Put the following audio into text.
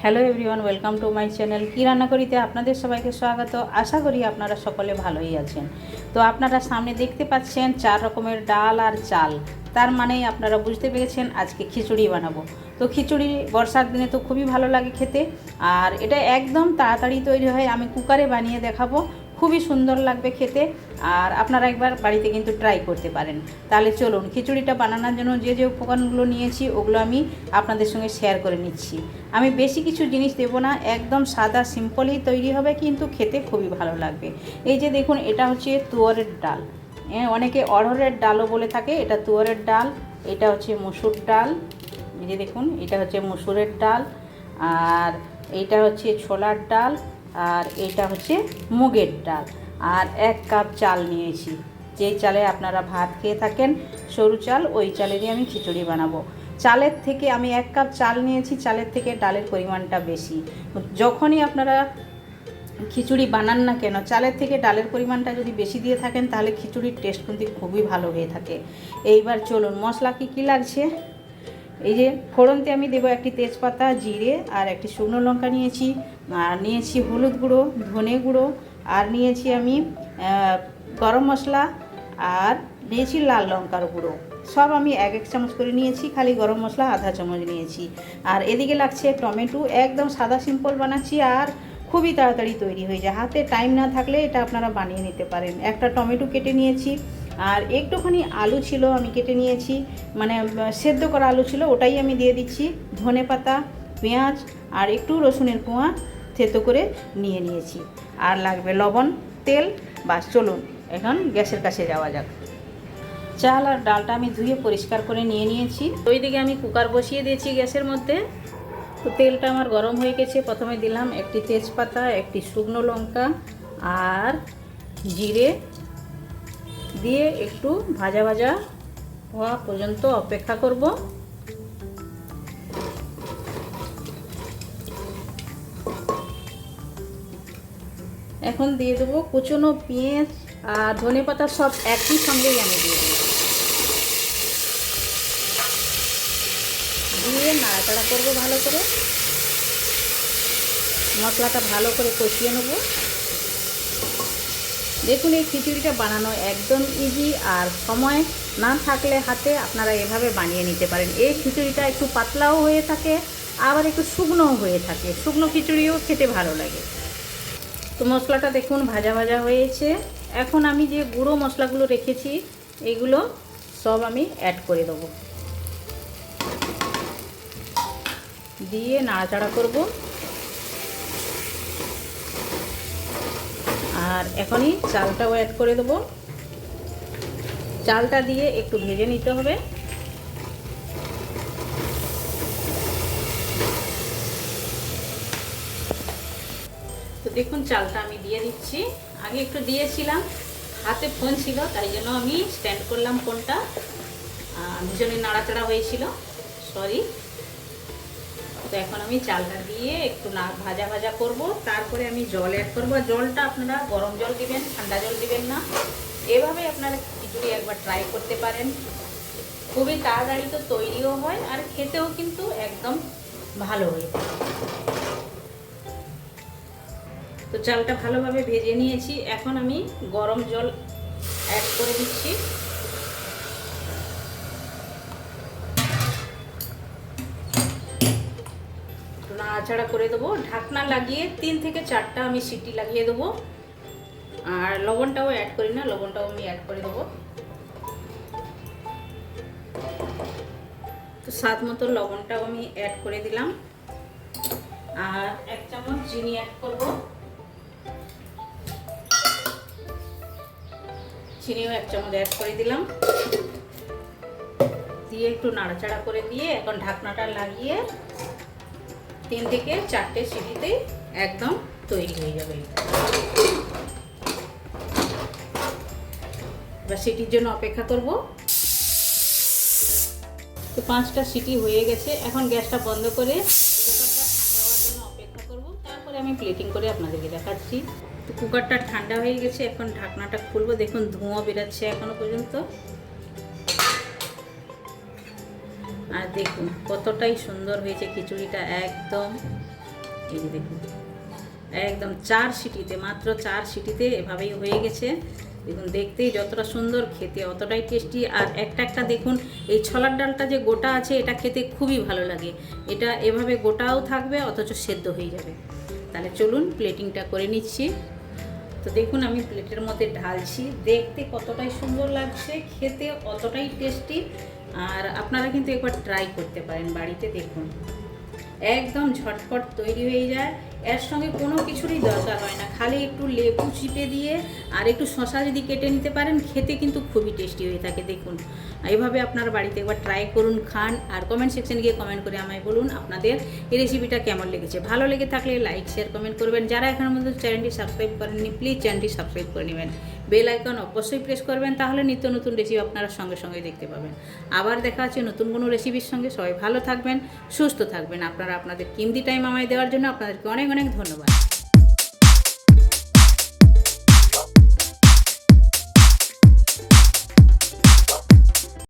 Hello everyone, welcome to my channel. কি রান্না করিতে আপনাদের সবাইকে স্বাগত। আশা করি আপনারা সকলে ভালোই আছেন। তো আপনারা সামনে দেখতে পাচ্ছেন 4 রকমের ডাল আর চাল, তার মানেই আপনারা বুঝতে পেরেছেন আজকে খিচুড়ি বানাবো। তো খিচুড়ি বর্ষার দিনে তো খুবই ভালো লাগে খেতে, আর এটা একদম তাড়াতাড়ি তৈরি হয়। আমি কুকারে বানিয়ে দেখাবো, খুবই সুন্দর লাগবে খেতে। আর আপনারা একবার বাড়িতে কিন্তু ট্রাই করতে পারেন। তাহলে চলুন, খিচুড়িটা বানানোর জন্য যে যে উপকরণগুলো নিয়েছি ওগুলো আমি আপনাদের সঙ্গে শেয়ার করে নিচ্ছি। আমি বেশি কিছু জিনিস দেবো না, একদম সাদা সিম্পলই তৈরি হবে, কিন্তু খেতে খুবই ভালো লাগবে। এই যে দেখুন, এটা হচ্ছে তুয়ারের ডাল, অনেকে অড়হরের ডালও বলে থাকে। এটা তুয়ারের ডাল, এটা হচ্ছে মসুর ডাল। এই যে দেখুন, এটা হচ্ছে মসুরের ডাল, আর এইটা হচ্ছে ছোলার ডাল, আর এইটা হচ্ছে মুগের ডাল। আর 1 কাপ চাল নিয়েছি, যেই চালে আপনারা ভাত খেয়ে থাকেন, সরু চাল, ওই চালেরই আমি খিচুড়ি বানাবো। চালের থেকে আমি 1 কাপ চাল নিয়েছি, চালের থেকে ডালের পরিমাণটা বেশি। যখনই আপনারা খিচুড়ি বানান না কেন, চালের থেকে ডালের পরিমাণটা যদি বেশি দিয়ে থাকেন, তাহলে খিচুড়ির টেস্ট কিন্তু খুবই ভালো হয়ে থাকে। এইবার চলুন, মশলা কী লাগছে। এই যে ফোড়নতে আমি দেবো একটি তেজপাতা, জিরে আর একটি শুকনো লঙ্কা নিয়েছি, আর নিয়েছি হলুদ গুঁড়ো, ধনে গুঁড়ো, আর নিয়েছি আমি গরম মশলা, আর নিয়েছি লাল লঙ্কার গুঁড়ো। সব আমি 1 চামচ করে নিয়েছি, খালি গরম মশলা আধা চামচ নিয়েছি। আর এদিকে লাগছে টমেটো, একদম সাদা সিম্পল বানাচ্ছি, আর খুবই তাড়াতাড়ি তৈরি হয়ে যায়। হাতে টাইম না থাকলে এটা আপনারা বানিয়ে নিতে পারেন। একটা টমেটো কেটে নিয়েছি, আর একটুখানি আলু ছিল আমি কেটে নিয়েছি, মানে সেদ্ধ করা আলু ছিল, ওটাই আমি দিয়ে দিচ্ছি। ধনে পাতা, পেঁয়াজ আর একটু রসুনের কোয়া থেতো করে নিয়েছি। আর লাগবে লবণ, তেল। বাস, চলুন এখন গ্যাসের কাছে যাওয়া যাক। চাল আর ডালটা আমি ধুয়ে পরিষ্কার করে নিয়েছি। ওইদিকে আমি কুকার বসিয়ে দিয়েছি গ্যাসের মধ্যে। তো তেলটা আমার গরম হয়ে গেছে। প্রথমে দিলাম একটি তেজপাতা, একটি শুকনো লঙ্কা আর জিরে দিয়ে একটু ভাজা ভাজা হওয়া পর্যন্ত অপেক্ষা করব। এখন দিয়ে দেবো কুচনো পেঁয়াজ আর ধনেপাতা, সব একই সঙ্গেই আমি দিয়ে দেবো। দিয়ে নাড়াচাড়া করবো ভালো করে, মশলাটা ভালো করে কষিয়ে নেব। দেখুন, এই খিচুড়িটা বানানো একদম ইজি, আর সময় না থাকলে হাতে আপনারা এভাবে বানিয়ে নিতে পারেন। এই খিচুড়িটা একটু পাতলাও হয়ে থাকে, আবার একটু শুকনোও হয়ে থাকে। শুকনো খিচুড়িও খেতে ভালো লাগে। তো মশলাটা দেখুন ভাজা ভাজা হয়েছে। এখন আমি যে গুঁড়ো মশলাগুলো রেখেছি, এগুলো সব আমি অ্যাড করে দেবো, দিয়ে নাড়াচাড়া করব। আর এখনই চালটাও অ্যাড করে দেবো। চালটা দিয়ে একটু ভেজে নিতে হবে। তো দেখুন, চালটা আমি দিয়ে দিচ্ছি। আগে একটু দিয়েছিলাম, হাতে ফোন ছিল, তাই জন্য আমি স্ট্যান্ড করলাম ফোনটা, ভীষণই নাড়াচাড়া হয়েছিল, সরি। তো এখন আমি চালটা দিয়ে একটু ভাজা ভাজা করব। তারপরে আমি জল অ্যাড করবো। জলটা আপনারা গরম জল দিবেন, ঠান্ডা জল দিবেন না। এভাবে আপনারা খিচুড়ি একবার ট্রাই করতে পারেন। খুবই তাড়াতাড়ি তো তৈরিও হয়, আর খেতেও কিন্তু একদম ভালো হয়ে যায়। তো চালটা ভালোভাবে ভেজে নিয়েছি। এখন আমি গরম জল অ্যাড করে দিচ্ছি। নাড়াচাড়া করে দেবো, ঢাকনা লাগিয়ে 3 থেকে 4টা আমি সিটি লাগিয়ে দেবো। আর লবণটাও অ্যাড করি না, লবণটাও আমি অ্যাড করে দেবো। তো স্বাদ মতো লবণটাও আমি অ্যাড করে দিলাম। আর 1 চামচ চিনি অ্যাড করব। চিনিও 1 চামচ অ্যাড করে দিলাম, দিয়ে একটু নাড়াচাড়া করে দিয়ে এখন ঢাকনাটা লাগিয়ে 3 থেকে 4টে সিটিতে একদম তৈরি হয়ে যাবে। এবার সিটির জন্য অপেক্ষা করব। তো 5টা সিটি হয়ে গেছে। এখন গ্যাসটা বন্ধ করে কুকারটা ঠান্ডা হওয়ার জন্য অপেক্ষা করব। তারপরে আমি প্লেটিং করে আপনাদেরকে দেখাচ্ছি। তো কুকারটা ঠান্ডা হয়ে গেছে, এখন ঢাকনাটা খুলবো। দেখুন, ধোঁয়া বেরাচ্ছে এখনো পর্যন্ত। আর দেখুন কতটাই সুন্দর হয়েছে খিচুড়িটা, একদম এই যে দেখুন একদম 4 সিটিতে, মাত্র 4 সিটিতে এভাবেই হয়ে গেছে। দেখুন দেখতেই যতটা সুন্দর, খেতে অতটাই টেস্টি। আর একটা দেখুন এই ছোলার ডালটা যে গোটা আছে এটা খেতে খুবই ভালো লাগে। এটা এভাবে গোটাও থাকবে অথচ সেদ্ধ হয়ে যাবে। তাহলে চলুন প্লেটিংটা করে নিচ্ছি। তো দেখুন আমি প্লেটের মধ্যে ঢালছি, দেখতে কতটাই সুন্দর লাগছে, খেতে অতটাই টেস্টি। আর আপনারা কিন্তু একবার ট্রাই করতে পারেন বাড়িতে। দেখুন একদম ঝটপট তৈরি হয়ে যায়, এর সঙ্গে কোনো কিছুরই দরকার হয় না, খালি একটু লেবু চিপে দিয়ে আর একটু শসা যদি কেটে নিতে পারেন, খেতে কিন্তু খুবই টেস্টি হয়ে থাকে। দেখুন এইভাবে আপনার বাড়িতে একবার ট্রাই করুন, খান। আর কমেন্ট সেকশনে গিয়ে কমেন্ট করে আমায় বলুন আপনাদের এই রেসিপিটা কেমন লেগেছে। ভালো লেগে থাকলে লাইক শেয়ার কমেন্ট করবেন। যারা এখনের মধ্যে চ্যানেলটি সাবস্ক্রাইব করেননি প্লিজ চ্যানেলটি সাবস্ক্রাইব করে নেবেন। বেল আইকন অবশ্যই প্রেস করবেন, তাহলে নিত্য নতুন রেসিপি আপনারা সঙ্গে সঙ্গে দেখতে পাবেন। আবার দেখা হচ্ছে নতুন কোনো রেসিপির সঙ্গে। সবাই ভালো থাকবেন, সুস্থ থাকবেন। আপনারা আপনাদের কিমতি টাইম আমায় দেওয়ার জন্য আপনাদেরকে অনেক অনেক ধন্যবাদ।